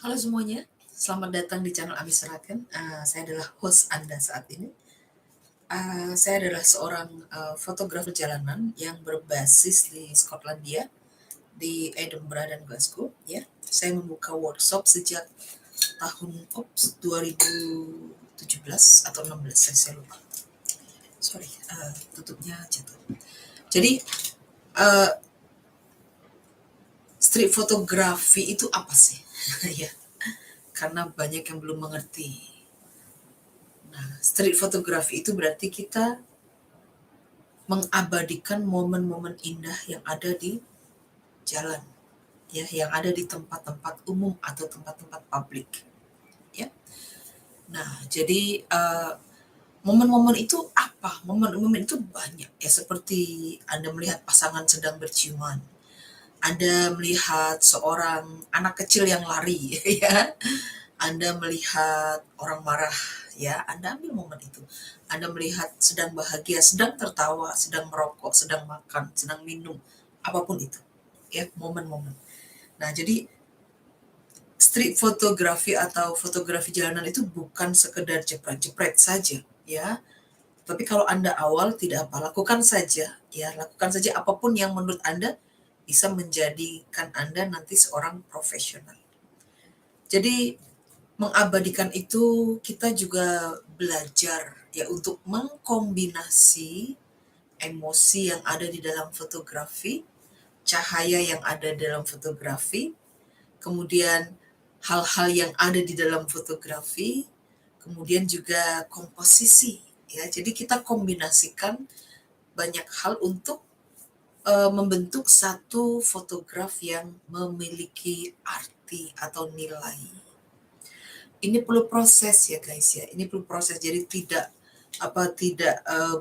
Halo semuanya, selamat datang di channel Ami Seragen. Saya adalah host Anda saat ini. Saya adalah seorang fotografer jalanan yang berbasis di Skotlandia, di Edinburgh dan Glasgow. Ya, saya membuka workshop sejak tahun 2017 atau 16, saya lupa. Sorry, tutupnya jatuh. Jadi, uh, street photography itu apa sih? Ya, karena banyak yang belum mengerti. Nah, street photography itu berarti kita mengabadikan momen-momen indah yang ada di jalan, ya, yang ada di tempat-tempat umum atau tempat-tempat publik, ya. Nah, jadi momen-momen itu apa? Momen-momen itu banyak, ya, seperti Anda melihat pasangan sedang berciuman, Anda melihat seorang anak kecil yang lari, ya, Anda melihat orang marah, ya, Anda ambil momen itu. Anda melihat sedang bahagia, sedang tertawa, sedang merokok, sedang makan, sedang minum, apapun itu, ya, momen-momen. Nah, jadi street photography atau fotografi jalanan itu bukan sekedar jepret-jepret saja, ya. Tapi kalau Anda awal tidak apa, lakukan saja, ya, lakukan saja apapun yang menurut Anda bisa menjadikan Anda nanti seorang profesional. Jadi mengabadikan itu kita juga belajar, ya, untuk mengkombinasi emosi yang ada di dalam fotografi, cahaya yang ada dalam fotografi, kemudian hal-hal yang ada di dalam fotografi, kemudian juga komposisi, ya. Jadi kita kombinasikan banyak hal untuk membentuk satu fotograf yang memiliki arti atau nilai. Ini perlu proses, ya guys, ya. Ini perlu proses. Jadi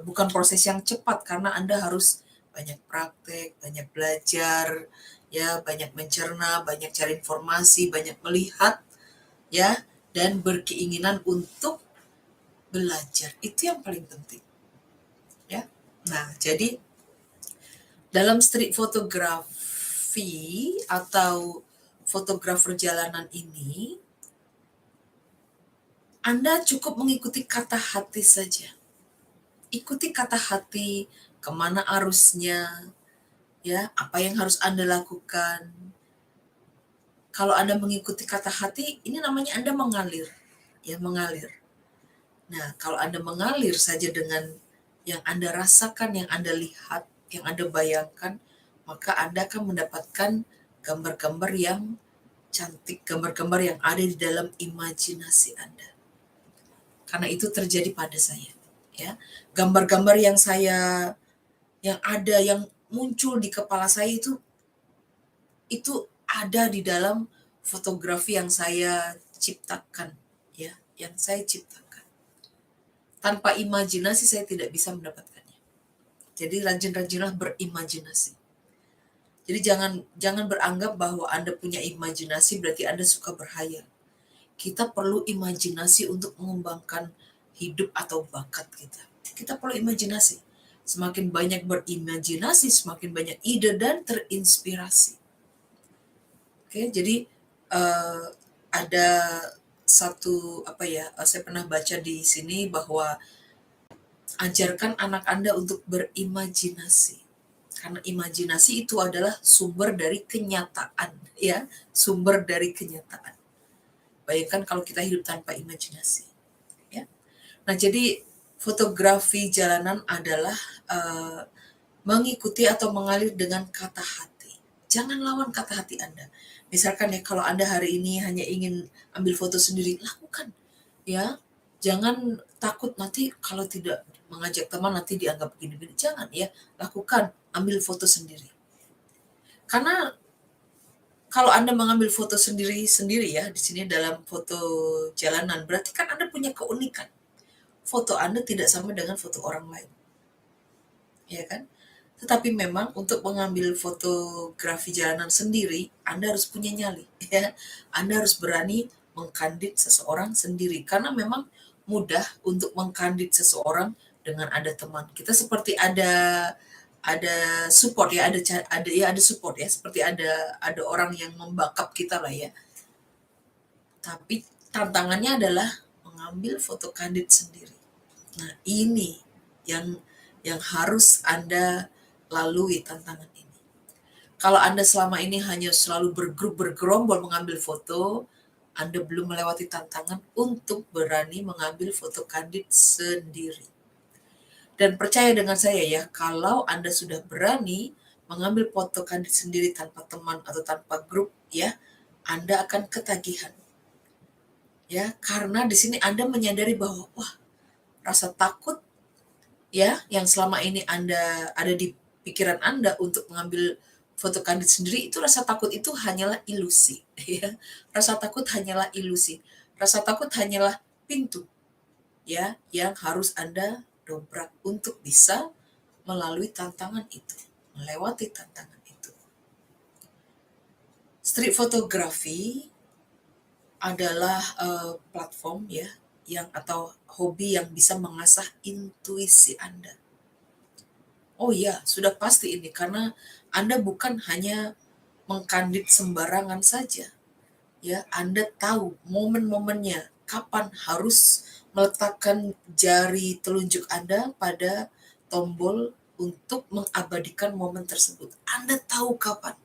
bukan proses yang cepat karena Anda harus banyak praktek, banyak belajar, ya, banyak mencerna, banyak cari informasi, banyak melihat, ya, dan berkeinginan untuk belajar. Itu yang paling penting, ya. Nah, jadi dalam street photography atau fotografer jalanan ini, Anda cukup mengikuti kata hati saja. Ikuti kata hati, kemana arusnya, ya, apa yang harus Anda lakukan. Kalau Anda mengikuti kata hati, ini namanya Anda mengalir, ya, mengalir. Nah, kalau Anda mengalir saja dengan yang Anda rasakan, yang Anda lihat, yang Anda bayangkan, maka Anda akan mendapatkan gambar-gambar yang cantik, gambar-gambar yang ada di dalam imajinasi Anda. Karena itu terjadi pada saya, ya. Gambar-gambar yang ada, yang muncul di kepala saya itu ada di dalam fotografi yang saya ciptakan, ya, yang saya ciptakan. Tanpa imajinasi saya tidak bisa mendapatkannya. Jadi rajin-rajinlah berimajinasi. Jadi jangan beranggap bahwa Anda punya imajinasi berarti Anda suka berhayal. Kita perlu imajinasi untuk mengembangkan hidup atau bakat kita. Kita perlu imajinasi. Semakin banyak berimajinasi, semakin banyak ide dan terinspirasi. Oke, jadi ada satu saya pernah baca di sini bahwa ajarkan anak Anda untuk berimajinasi. Karena imajinasi itu adalah sumber dari kenyataan, ya, sumber dari kenyataan. Bayangkan kalau kita hidup tanpa imajinasi, ya. Nah, jadi fotografi jalanan adalah mengikuti atau mengalir dengan kata hati. Jangan lawan kata hati Anda. Misalkan, ya, kalau Anda hari ini hanya ingin ambil foto sendiri, lakukan, ya. Jangan takut nanti kalau tidak mengajak teman nanti dianggap begini-begini. Jangan, ya, lakukan, ambil foto sendiri. Karena kalau Anda mengambil foto sendiri-sendiri, ya, di sini dalam foto jalanan, berarti kan Anda punya keunikan. Foto Anda tidak sama dengan foto orang lain, ya kan? Tetapi memang untuk mengambil fotografi jalanan sendiri, Anda harus punya nyali, ya. Anda harus berani mengkandid seseorang sendiri karena memang mudah untuk mengkandid seseorang dengan ada teman. Kita seperti ada support, ya, ada support, ya, seperti ada orang yang membackup kita lah, ya. Tapi tantangannya adalah mengambil foto kandid sendiri. Nah, ini yang harus Anda lalui tantangan ini. Kalau Anda selama ini hanya selalu bergrup bergerombol mengambil foto, Anda belum melewati tantangan untuk berani mengambil foto kandid sendiri. Dan percaya dengan saya ya, kalau Anda sudah berani mengambil foto kandid sendiri tanpa teman atau tanpa grup ya, Anda akan ketagihan. Ya, karena di sini Anda menyadari bahwa wah, rasa takut ya yang selama ini Anda ada di pikiran Anda untuk mengambil foto kandid sendiri, itu rasa takut itu hanyalah ilusi ya. Rasa takut hanyalah ilusi. Rasa takut hanyalah pintu ya yang harus Anda dobrak untuk bisa melalui tantangan itu, melewati tantangan itu. Street photography adalah platform ya yang atau hobi yang bisa mengasah intuisi Anda. Oh iya, sudah pasti ini karena Anda bukan hanya mengkandid sembarangan saja. Ya, Anda tahu momen-momennya, kapan harus meletakkan jari telunjuk Anda pada tombol untuk mengabadikan momen tersebut. Anda tahu kapan.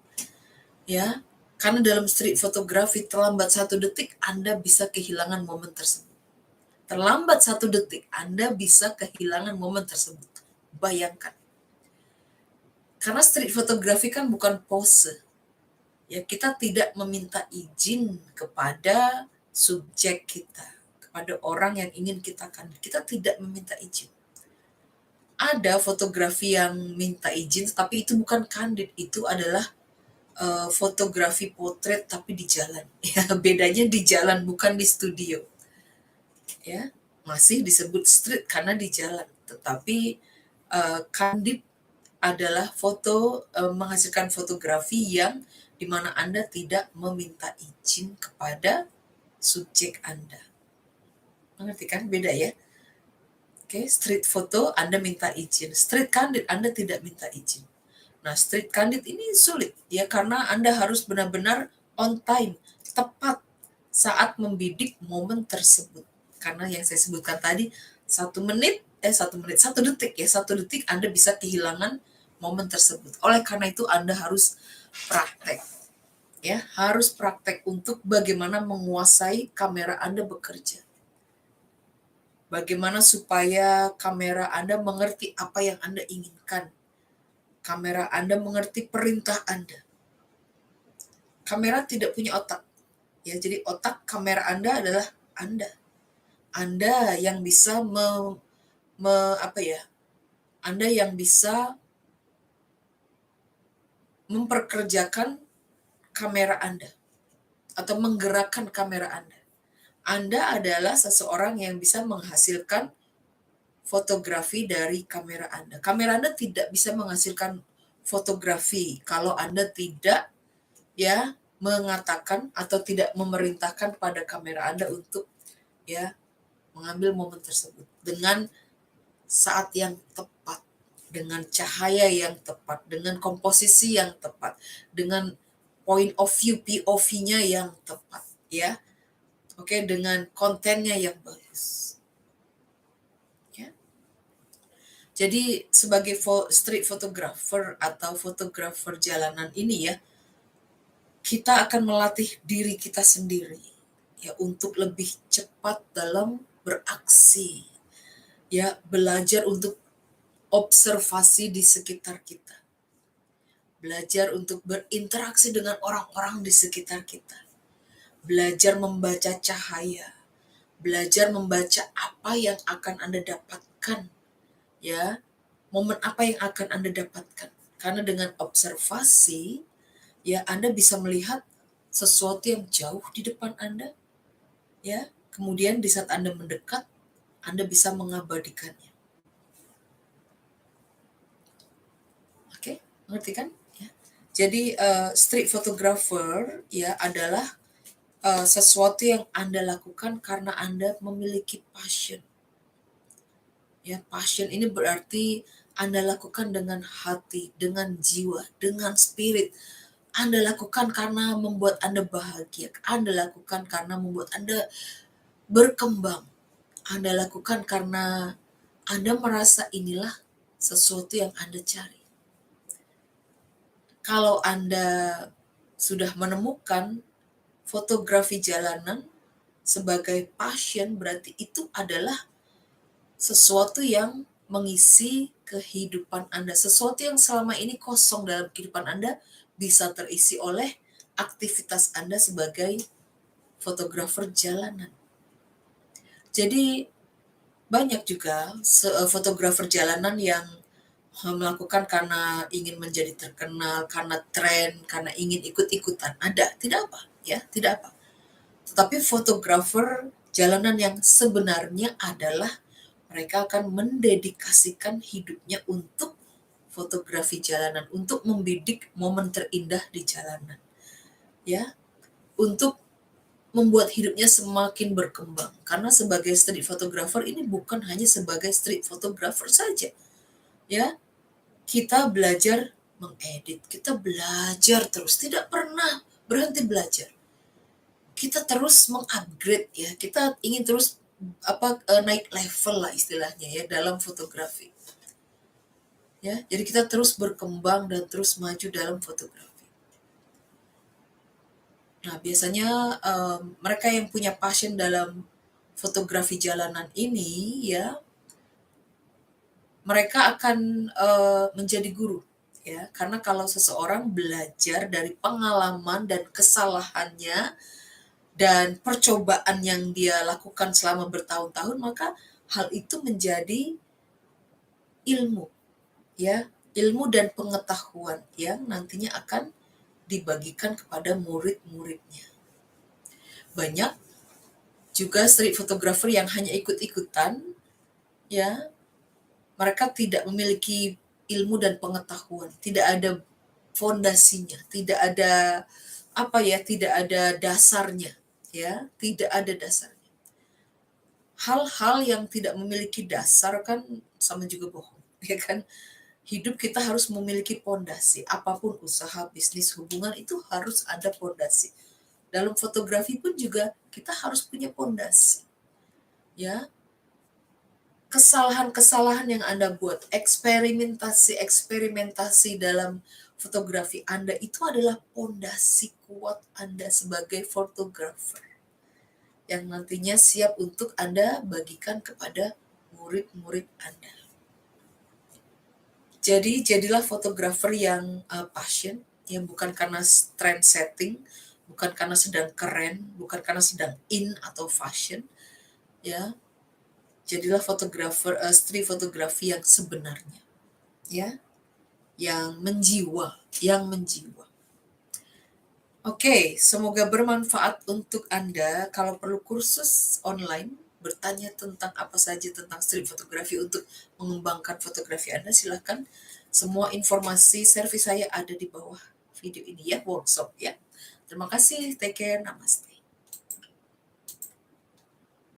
Ya, karena dalam street photography terlambat 1 detik Anda bisa kehilangan momen tersebut. Terlambat 1 detik Anda bisa kehilangan momen tersebut. Bayangkan. Karena street photography kan bukan pose. Ya, kita tidak meminta izin kepada subjek kita, kepada orang yang ingin kita kandid. Kita tidak meminta izin. Ada fotografi yang minta izin, tapi itu bukan kandid, itu adalah fotografi potret tapi di jalan. Ya, bedanya di jalan bukan di studio. Ya, masih disebut street karena di jalan, tetapi kandid adalah foto menghasilkan fotografi yang di mana Anda tidak meminta izin kepada subjek Anda. Mengerti kan? Beda ya. Oke, street foto Anda minta izin. Street candid Anda tidak minta izin. Nah, street candid ini sulit ya karena Anda harus benar-benar on time, tepat saat membidik momen tersebut. Karena yang saya sebutkan tadi, 1 detik Anda bisa kehilangan momen tersebut. Oleh karena itu Anda harus praktek. Ya, harus praktek untuk bagaimana menguasai kamera Anda bekerja. Bagaimana supaya kamera Anda mengerti apa yang Anda inginkan. Kamera Anda mengerti perintah Anda. Kamera tidak punya otak. Ya, jadi otak kamera Anda adalah Anda. Anda yang bisa Anda yang bisa memperkerjakan kamera Anda atau menggerakkan kamera Anda. Anda adalah seseorang yang bisa menghasilkan fotografi dari kamera Anda. Kamera Anda tidak bisa menghasilkan fotografi kalau Anda tidak ya mengatakan atau tidak memerintahkan pada kamera Anda untuk ya mengambil momen tersebut dengan saat yang tepat, dengan cahaya yang tepat, dengan komposisi yang tepat, dengan point of view POV-nya yang tepat, ya. Oke, dengan kontennya yang bagus. Ya. Jadi sebagai street photographer atau fotografer jalanan ini ya, kita akan melatih diri kita sendiri ya untuk lebih cepat dalam beraksi. Ya, belajar untuk observasi di sekitar kita. Belajar untuk berinteraksi dengan orang-orang di sekitar kita. Belajar membaca cahaya. Belajar membaca apa yang akan Anda dapatkan. Ya, momen apa yang akan Anda dapatkan. Karena dengan observasi, ya Anda bisa melihat sesuatu yang jauh di depan Anda. Ya, kemudian di saat Anda mendekat, Anda bisa mengabadikannya. Oke, ngerti kan? Ya. Jadi street photographer ya adalah sesuatu yang Anda lakukan karena Anda memiliki passion. Ya, passion ini berarti Anda lakukan dengan hati, dengan jiwa, dengan spirit. Anda lakukan karena membuat Anda bahagia, Anda lakukan karena membuat Anda berkembang, Anda lakukan karena Anda merasa inilah sesuatu yang Anda cari. Kalau Anda sudah menemukan fotografi jalanan sebagai passion, berarti itu adalah sesuatu yang mengisi kehidupan Anda. Sesuatu yang selama ini kosong dalam kehidupan Anda bisa terisi oleh aktivitas Anda sebagai fotografer jalanan. Jadi banyak juga fotografer jalanan yang melakukan karena ingin menjadi terkenal, karena tren, karena ingin ikut-ikutan. Ada, tidak apa, ya, tidak apa. Tetapi fotografer jalanan yang sebenarnya adalah mereka akan mendedikasikan hidupnya untuk fotografi jalanan, untuk membidik momen terindah di jalanan. Ya, untuk membuat hidupnya semakin berkembang. Karena sebagai street photographer ini bukan hanya sebagai street photographer saja. Ya, kita belajar mengedit, kita belajar terus, tidak pernah berhenti belajar. Kita terus mengupgrade ya, kita ingin terus naik level lah istilahnya ya dalam fotografi. Ya, jadi kita terus berkembang dan terus maju dalam fotografi. Nah, biasanya mereka yang punya passion dalam fotografi jalanan ini ya, mereka akan menjadi guru ya, karena kalau seseorang belajar dari pengalaman dan kesalahannya dan percobaan yang dia lakukan selama bertahun-tahun, maka hal itu menjadi ilmu ya, ilmu dan pengetahuan yang nantinya akan dibagikan kepada murid-muridnya. Banyak juga street photographer yang hanya ikut-ikutan ya, mereka tidak memiliki ilmu dan pengetahuan, tidak ada fondasinya, tidak ada tidak ada dasarnya ya, tidak ada dasarnya. Hal-hal yang tidak memiliki dasar kan sama juga bohong, ya kan? Hidup kita harus memiliki pondasi. Apapun usaha, bisnis, hubungan itu harus ada pondasi. Dalam fotografi pun juga kita harus punya pondasi. Ya. Kesalahan-kesalahan yang Anda buat, eksperimentasi dalam fotografi Anda itu adalah pondasi kuat Anda sebagai fotografer yang nantinya siap untuk Anda bagikan kepada murid-murid Anda. Jadi jadilah fotografer yang passion, yang bukan karena trend setting, bukan karena sedang keren, bukan karena sedang in atau fashion, ya. Jadilah fotografer street fotografi yang sebenarnya, ya, yang menjiwa, yang menjiwa. Oke, semoga bermanfaat untuk Anda. Kalau perlu kursus online, bertanya tentang apa saja tentang street fotografi untuk mengembangkan fotografi Anda, silakan. Semua informasi servis saya ada di bawah video ini ya, workshop ya. Terima kasih, take care, namaste.